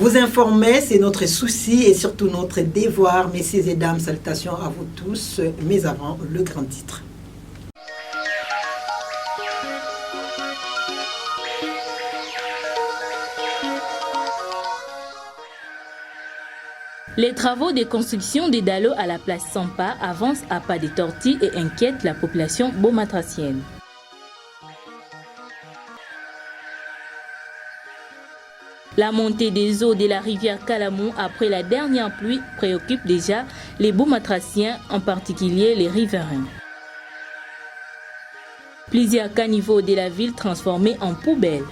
Vous informer, c'est notre souci et surtout notre devoir. Messieurs et dames, salutations à vous tous. Mais avant, le grand titre. Les travaux de construction des dallos à la place Sampa avancent à pas de tortue et inquiètent la population beaumatracienne. La montée des eaux de la rivière Calamou après la dernière pluie préoccupe déjà les beaumatraciens, en particulier les riverains. Plusieurs caniveaux de la ville transformés en poubelles.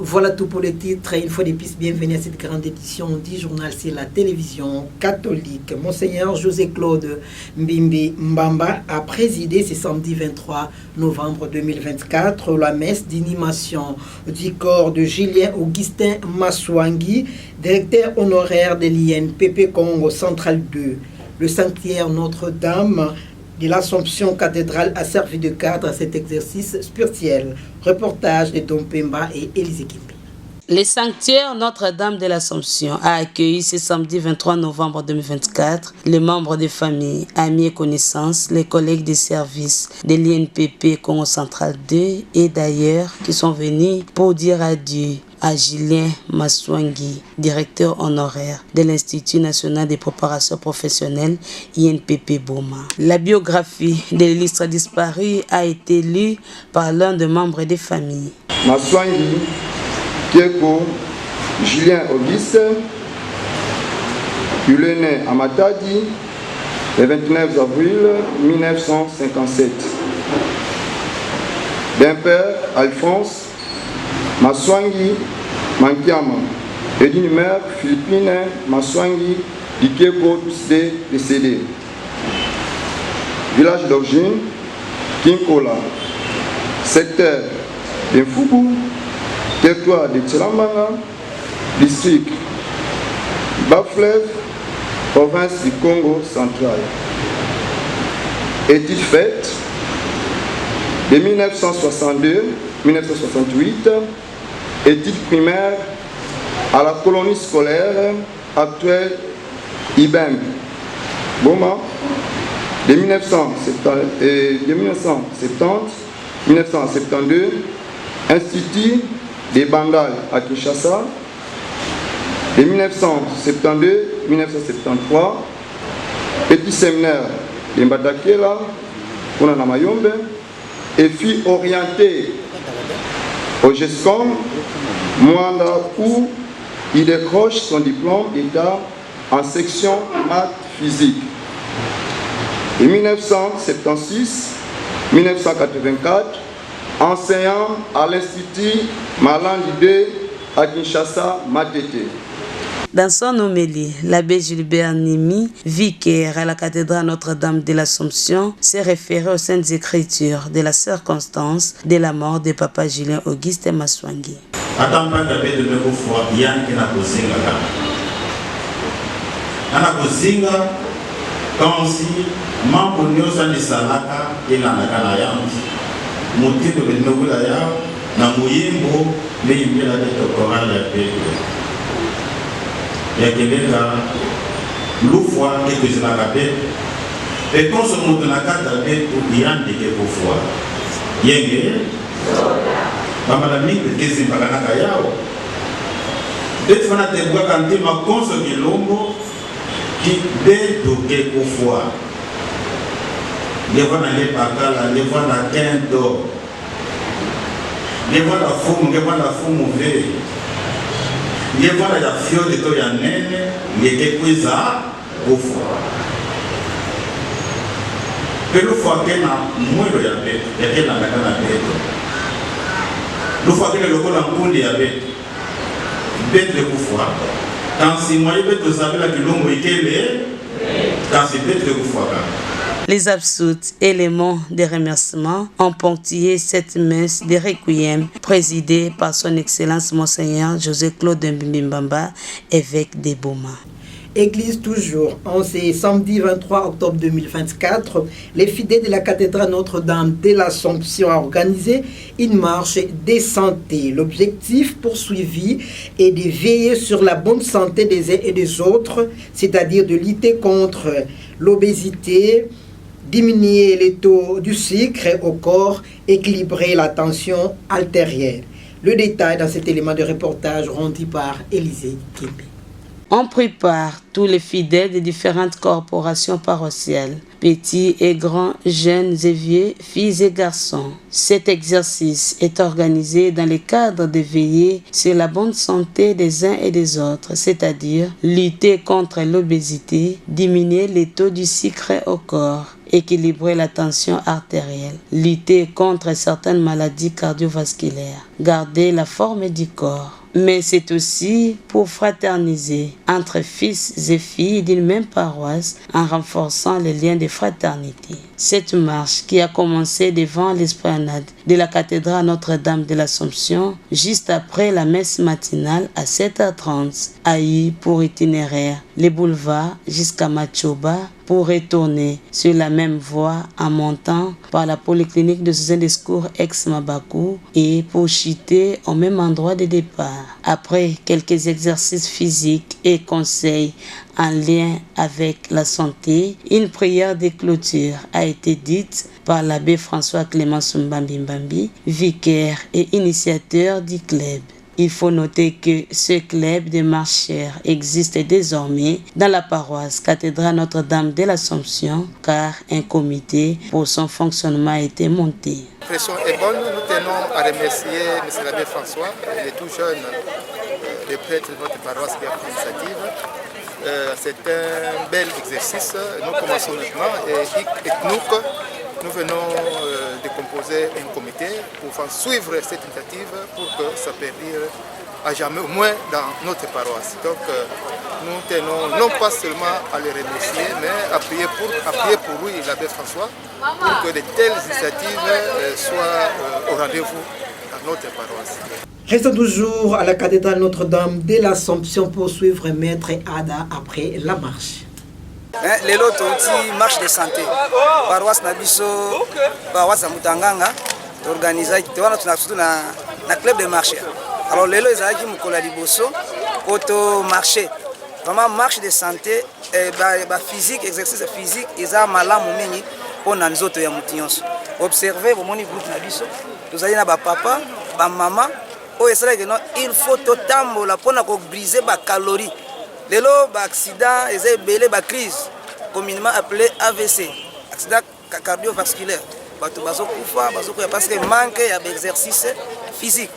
Voilà tout pour les titres. Une fois de plus, bienvenue à cette grande édition du journal sur la télévision catholique. Monseigneur José-Claude Mbimbi Mbamba a présidé ce samedi 23 novembre 2024 la messe d'inhumation du corps de Julien Augustin Maswangi, directeur honoraire de l'INPP Congo Central 2. Le sanctuaire Notre-Dame de l'Assomption cathédrale a servi de cadre à cet exercice spirituel. Reportage de Dom Pemba et Élise Kimbi. Le sanctuaire Notre-Dame de l'Assomption a accueilli ce samedi 23 novembre 2024 les membres des familles, amis et connaissances, les collègues des services de l'INPP Congo Central 2 et d'ailleurs qui sont venus pour dire adieu à Julien Maswangi, directeur honoraire de l'Institut national des préparations professionnelles INPP Boma. La biographie de l'illustre disparu a été lue par l'un des membres des familles. Maswangi Kieko Julien Auguste, il est né à Matadi le 29 avril 1957. D'un père, Alphonse Maswangi Mankiama et d'une mère, Philippine Maswangi Kieko, tous deux décédés. Village d'origine, Kinkola, secteur de Fubu, territoire de Tchelamanga, district Bas-Fleuve, province du Congo central. Études faites de 1962-1968, études primaires à la colonie scolaire actuelle IBEM Boma, de 1970-1972, Institut des Bandal à Kinshasa, de 1972-1973, petit séminaire de Mbadakela, pour Mayombe, et fut orienté au GESCOM, Mwanda, où il décroche son diplôme d'État en section maths physique. De 1976-1984, enseignant à l'Institut Malandi 2 à Kinshasa, Matete. Dans son homélie, l'abbé Gilbert Nimi, vicaire à la cathédrale Notre-Dame de l'Assomption, s'est référé aux Saintes Écritures de la circonstance de la mort de Papa Julien Auguste Maswangi. Motivo de novela ya na muyimbo le imbela de tokorala ya pepe ya keleka lufwa ke kuzina kape et quand ce monde na kata pe to yande ke kufwa yenge mama la mingi kezi mbagana ka yao et fana te bwa kanti ma konso kilombo ki be to ke kufwa. Devant les pakala, devant la quinte, devant la foum veille, devant la fiole de Toyanene, les dépuisa au foie. Que le foie qu'elle a moins de diabète, et qu'elle a la canapette. Le foie qu'elle a le col en cours de diabète, bête de foie. Quand si moi, il peut savoir la kilombo et qu'elle est, quand c'est bête de foie. Les absoutes et les mots de remerciement ont ponctué cette messe de requiem présidée par son Excellence Monseigneur José-Claude Mbimbi Mbamba, évêque de Boma. Église toujours. En ce samedi 23 octobre 2024, les fidèles de la cathédrale Notre-Dame de l'Assomption ont organisé une marche des santé. L'objectif poursuivi est de veiller sur la bonne santé des uns et des autres, c'est-à-dire de lutter contre l'obésité, diminuer les taux du sucre au corps, équilibrer la tension artérielle. Le détail dans cet élément de reportage rendu par Élisée Kébé. On prépare tous les fidèles des différentes corporations paroissiales, petits et grands, jeunes et vieux, filles et garçons. Cet exercice est organisé dans le cadre de veiller sur la bonne santé des uns et des autres, c'est-à-dire lutter contre l'obésité, diminuer les taux du sucre au corps, équilibrer la tension artérielle, lutter contre certaines maladies cardiovasculaires, garder la forme du corps. Mais c'est aussi pour fraterniser entre fils et filles d'une même paroisse en renforçant les liens de fraternité. Cette marche qui a commencé devant l'esplanade de la cathédrale Notre-Dame de l'Assomption juste après la messe matinale à 7h30 a eu pour itinéraire les boulevards jusqu'à Machoba pour retourner sur la même voie en montant par la polyclinique de soutien des secours ex-Mabakou et pour chuter au même endroit de départ. Après quelques exercices physiques et conseils en lien avec la santé, une prière de clôture a été dite par l'abbé François Clément Mbambi, vicaire et initiateur du club. Il faut noter que ce club de marcheurs existe désormais dans la paroisse cathédrale Notre-Dame de l'Assomption car un comité pour son fonctionnement a été monté. L'impression est bonne. Nous tenons à remercier M. l'abbé François, il est tout jeune, le prêtre de notre paroisse qui a pris l'initiative. C'est un bel exercice. Nous commençons maintenant et nous venons de composer un comité pour suivre cette initiative pour que ça perdure à jamais, au moins dans notre paroisse. Donc nous tenons non pas seulement à les remercier, mais à prier pour lui, l'abbé François, pour que de telles initiatives soient au rendez-vous dans notre paroisse. Restons toujours à la cathédrale Notre-Dame de l'Assomption pour suivre Maître Ada après la marche. Lelo toti marche de santé paroisse na biso paroisse ya Mutanganga organiser wana surtout na club de marche. Alors lelo ezalaki mokolo ya liboso oto marché vraiment marche de santé ba physique exercice physique eza malamu mingi pona nzoto ya mutu nyonso. Observer bomoni groupe na biso tozali na ba papa ba mama oyo esalaki non il faut totambola pona ko briser ba calories. Lelo ba accident eza ebele ba crise communément appelé AVC, accident cardiovasculaire. Bato bazokufa bazokoya parce que manque ya exercice physique.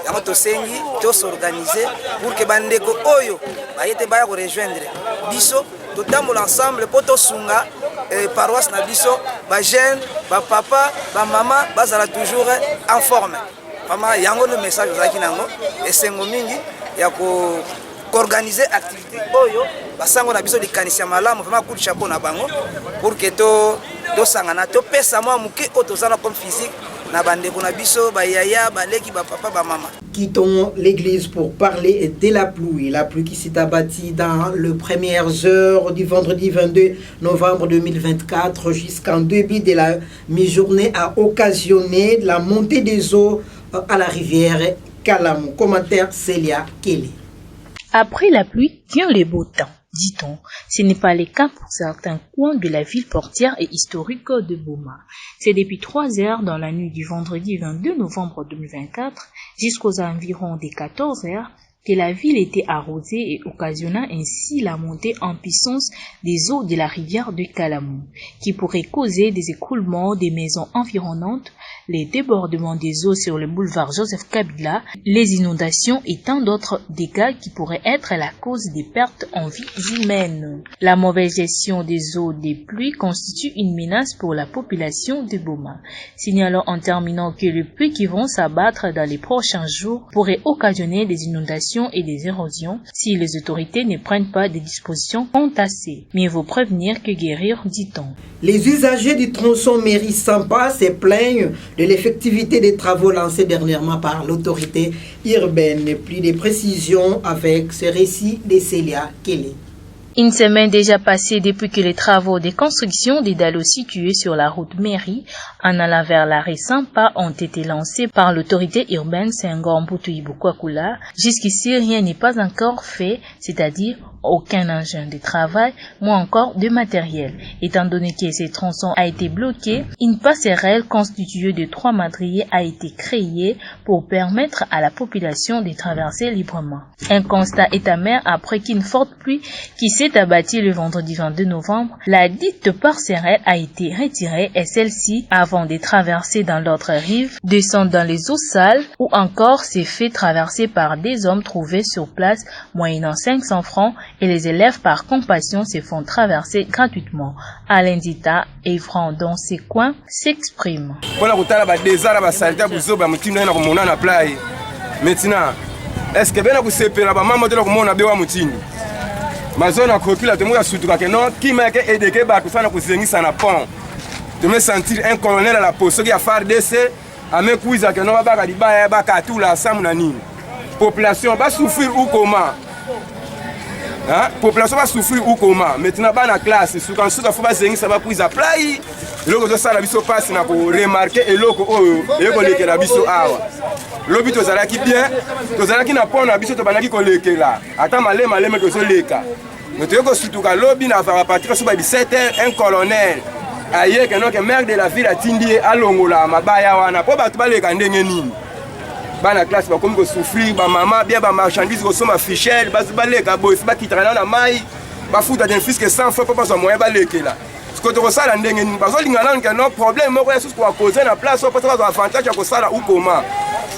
Yango to sengi to s'organiser pour que bandeko oyo bayete baya ko rejoindre biso totambola ensemble pour to sunga paroisse na biso ba jeune ba papa ba mama bazala toujours en forme. Vraiment yango le message ozaki nango esengo mingi ya ko organiser activité oyo basango na biso likanisia malamu vraiment coup de chapeau na bango pour que to sangana to pesa moi muke otozana comme physique na bandeko na biso ba yaya ba leki ba papa ba mama. Quittons l'église pour parler de la pluie qui s'est abattue dans les premières heures du vendredi 22 novembre 2024 jusqu'en début de la mi-journée a occasionné la montée des eaux à la rivière Kalamou. Commentaire Célia Kelly. Après la pluie vient le beau temps, dit-on. Ce n'est pas le cas pour certains coins de la ville portière et historique de Boma. C'est depuis 3 heures dans la nuit du vendredi 22 novembre 2024 jusqu'aux environs des 14 heures que la ville était arrosée et occasionnant ainsi la montée en puissance des eaux de la rivière de Kalamou, qui pourrait causer des écroulements des maisons environnantes, les débordements des eaux sur le boulevard Joseph Kabila, les inondations et tant d'autres dégâts qui pourraient être la cause des pertes en vies humaines. La mauvaise gestion des eaux des pluies constitue une menace pour la population de Boma. Signalons en terminant que les pluies qui vont s'abattre dans les prochains jours pourraient occasionner des inondations et des érosions si les autorités ne prennent pas des dispositions entassées. Mieux vaut prévenir que guérir, dit-on. Les usagers du tronçon Mairie-Sampa se plaignent de l'effectivité des travaux lancés dernièrement par l'autorité urbaine. Plus de précisions avec ce récit de Célia Kelly. Une semaine déjà passée depuis que les travaux de construction des dallos situés sur la route mairie en allant vers l'arrêt Sampa ont été lancés par l'autorité urbaine Senghor-Mputu-Ibukwakula. Jusqu'ici, rien n'est pas encore fait, c'est-à-dire aucun engin de travail, moins encore de matériel. Étant donné que ce tronçon a été bloqué, une passerelle constituée de 3 madriers a été créée pour permettre à la population de traverser librement. Un constat est amer après qu'une forte pluie qui s'est abattue le vendredi 22 novembre, la dite passerelle a été retirée et celle-ci, avant de traverser dans l'autre rive, descend dans les eaux sales ou encore s'est fait traverser par des hommes trouvés sur place moyennant 500 francs et les élèves par compassion se font traverser gratuitement. Alain Dita et Franc dans ces coins s'expriment. Maintenant, est-ce que bien vous séparez la maman de la commune à Béwa Moutini? Mazona Kokila, tu m'as surtout que non, qui m'a aidé que Batufana pour Zengi Sanapon. Tu me sentir un colonel à la poste qui a fait d'essai, à mes couilles à que non, Bagadiba, Bakatou, la Samunani. Population va souffrir ou comment? Hein? Population va souffrir ou comment? Maintenant, dans la classe, ce qu'on souhaite faire Zengi, ça va pour les player. L'eau de ça, la biso passe, n'a pas remarqué et l'eau que la biso a. L'obit aux alaki bien, aux alaki n'a pas un habitude de banaki collègue là. Attends, malé, mais que ce leka. Nous te disons surtout que l'obit n'a pas partir sur 17 un colonel. Aïe, que notre maire de la ville a tindi à Longola, ma baya wana, pas battre les candengeni. Bana classe, va comme que souffrir, ma maman, bien, ma marchandise, que sont ma fichelle, bas balé, cabo, c'est pas qui traîne dans la maille, ma foutre d'un fils que 100 fois, pas son moyen balé là. Quand on sala ndengeni, parce que l'ingénieur n'a non problème, moi, je suis quoi causer la place, pas avoir avantage à sala ou comment.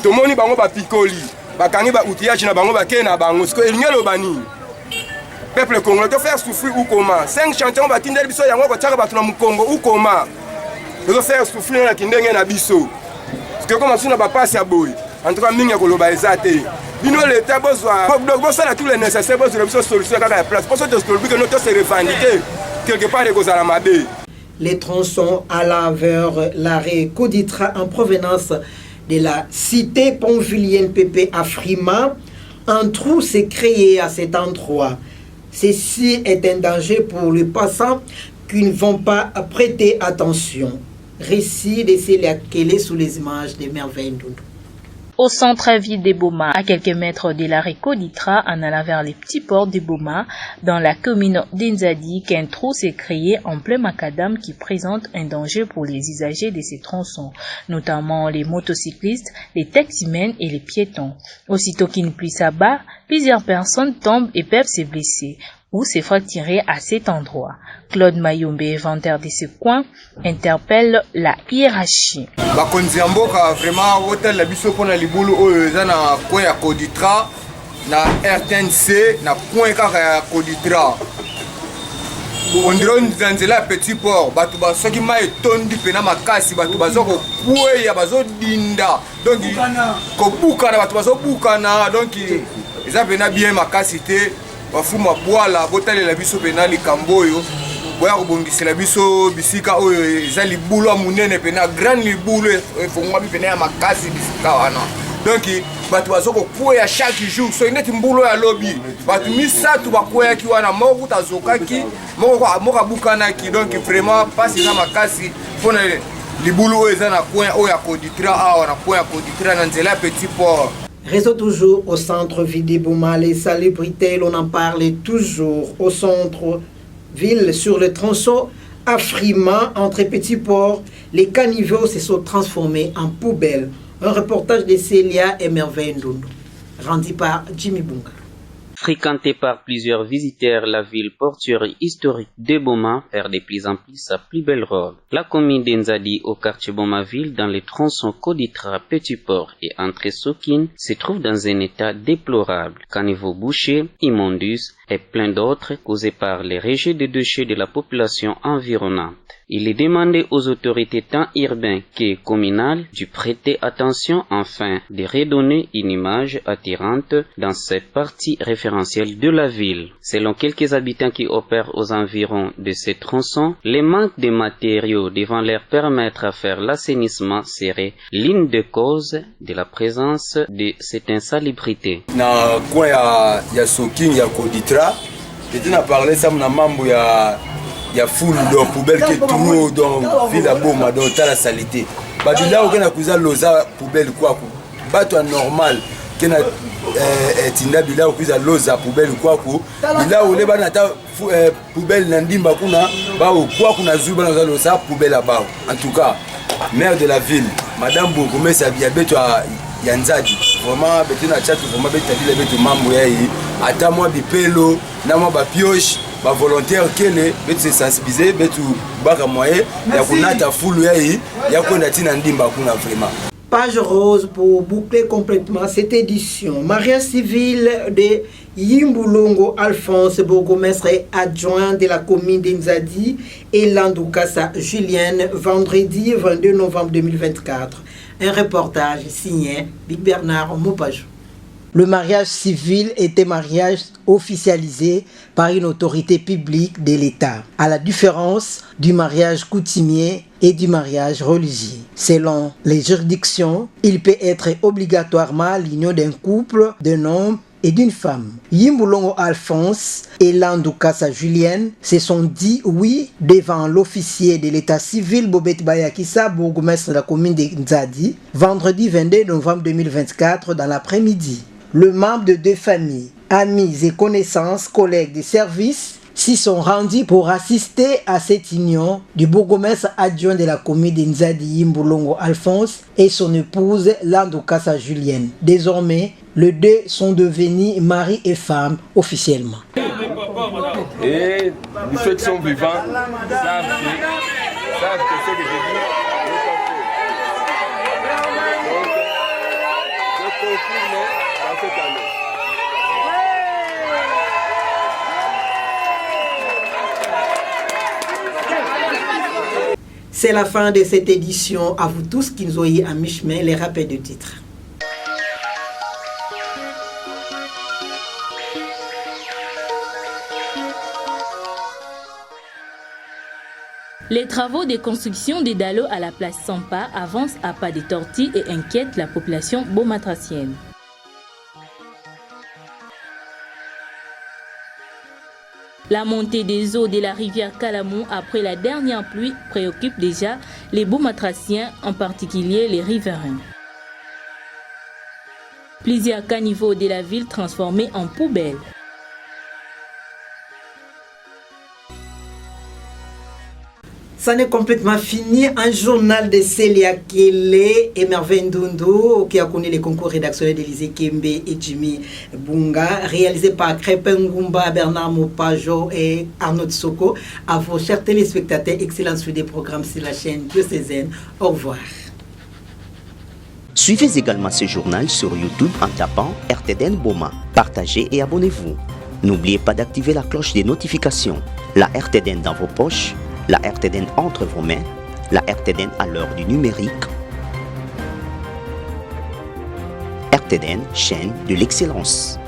Tout le monde bango ba picoli, ba kangi ba outillage na bango ba kena bango, parce que l'ingénieur bani. Peuple congolais te faire souffrir ou comment? 5 champions ba tindeli biso yango ko tshaka ba tuna mukongo ou comment? Te faire souffrir na kindenge na biso. Parce que comme ça na ba passe ya boy. En tout cas mingi ko loba ezate. Bino l'état besoin. Donc bon ça tous les nécessaires pour solution solution à la place. Pour ça de ce que notre se revendiquer quelque part les à la mabé. Les tronçons allant vers l'arrêt Koditra en provenance de la cité pontvilienne Pépé à Frima, un trou s'est créé à cet endroit. Ceci est un danger pour les passants qui ne vont pas prêter attention. Récit de Célia Kélé sous les images des merveilles d'Oudou. Au centre-ville de Boma, à quelques mètres de l'arrêt Koditra, en allant vers les petits ports de Boma, dans la commune d'Inzadi, qu'un trou s'est créé en plein macadam qui présente un danger pour les usagers de ces tronçons, notamment les motocyclistes, les taximens et les piétons. Aussitôt qu'une pluie s'abat, plusieurs personnes tombent et peuvent se blesser ou se fracturer à cet endroit. Claude Mayombe, inventaire de ce coin, interpelle la hiérarchie. Bakonzi mboka vraiment hôtel la biso pona libulu oyo eza na coin ya Koditra na RTNC na coin kaka ya Koditra. On dirait nzela petit port batu ba soki mai tondi pena makasi batu bazoko kueya bazodinda donc ko bukana batu bazobukana donc eza pena bien makasi te bafuma bwala botalela biso pena likambo oyo boya kobongisela biso bisika oyo eza libulu ya munene pena grand libulu efongwa pena ya makasi bisika wana donc batu bazokokwea chaque jour so neti mbulu ya lobi batu misatu bakweyaki wana moko tazokaki moko abukanaki donc vraiment pasi eza makasi mpona libulu oyo eza na coin oyo ya Koditra awa na coin ya Koditra na nzela ya petit port. Réseau toujours au centre-ville de Boma, les salubrités, l'on en parle toujours au centre-ville sur le tronçon à Frima entre Petit Port. Les caniveaux se sont transformés en poubelles. Un reportage de Célia et Merveille Ndondo, rendu par Jimmy Bunga. Fréquentée par plusieurs visiteurs, la ville portuaire historique de Boma perd de plus en plus sa plus belle robe. La commune d'Inzadi au quartier Boma-Ville, dans les tronçons Koditra, Petit Port et Entrée Sokine, se trouve dans un état déplorable. Caniveaux bouchés, immondus et plein d'autres causés par les rejets de déchets de la population environnante. Il est demandé aux autorités tant urbaines que communales de prêter attention afin de redonner une image attirante dans cette partie référentielle de la ville. Selon quelques habitants qui opèrent aux environs de ces tronçons, le manque de matériaux devant leur permettre à faire l'assainissement serait l'une des causes de la présence de cette insalubrité. Na coin ya Sokine ya Koditra J'étais à parler ça mon mambo ya foule dans poubelle qui tout dans ville à Boma dans la saleté. Bah là on a cousin loza poubelle quoi bato normal qui na tinda bila okuza loza poubelle quoi ko bila ole bana ta poubelle na ndimba kuna ba quoi kuna zuba na loza poubelle là-bas. En tout cas maire de la ville madame Bougomé Sabia beto ya Nzadi vraiment beto na chat vraiment beto ville beto mambo yayi ata moi bipelo na moi ba pioche ba volontaire kele beto se sensibiliser beto baka moyen ya kunata fulu yayi ya kwenda tina ndimba kuna vraiment. Page rose pour boucler complètement cette édition. Mariage civil de Yimbulongo Alphonse, bourgmestre et adjoint de la commune d'Inzadi, et Landoukassa Julienne, vendredi 22 novembre 2024. Un reportage signé Big Bernard Mopajou. Le mariage civil était mariage officialisé par une autorité publique de l'État, à la différence du mariage coutumier et du mariage religieux. Selon les juridictions, il peut être obligatoirement l'union d'un couple, d'un homme et d'une femme. Yimbulongo Alphonse et Landoukassa Julienne se sont dit oui devant l'officier de l'état civil Bobet Bayakissa, bourgmestre de la commune de Nzadi, vendredi 22 novembre 2024 dans l'après-midi. Le membre de deux familles, amis et connaissances, collègues des services, s'y sont rendus pour assister à cette union du bourgmestre adjoint de la commune de Nzadi Yimbulongo Alphonse et son épouse Landoukassa Julienne. Désormais, les deux sont devenus mari et femme officiellement. Et ceux qui sont vivants savent que ce que je dis. C'est la fin de cette édition. À vous tous qui nous voyez à mi-chemin, les rappels de titres. Les travaux de construction des dallos à la place Sampa avancent à pas de tortue et inquiètent la population beaumatracienne. La montée des eaux de la rivière Calamou après la dernière pluie préoccupe déjà les beaumatraciens, en particulier les riverains. Plusieurs caniveaux de la ville transformés en poubelles. Ça n'est complètement fini. Un journal de Célia Kele et Merveille Ndondo, qui a connu les concours rédactionnels d'Élysée Kembe et Jimmy Bunga, réalisé par Crépin Ngumba, Bernard Mopajo et Arnaud Soko. À vos chers téléspectateurs, excellent suite des programmes sur la chaîne diocésaine. Au revoir. Suivez également ce journal sur YouTube en tapant RTDN Boma. Partagez et abonnez-vous. N'oubliez pas d'activer la cloche des notifications. La RTDN dans vos poches, la RTDN entre vos mains, la RTDN à l'heure du numérique. RTDN, chaîne de l'excellence.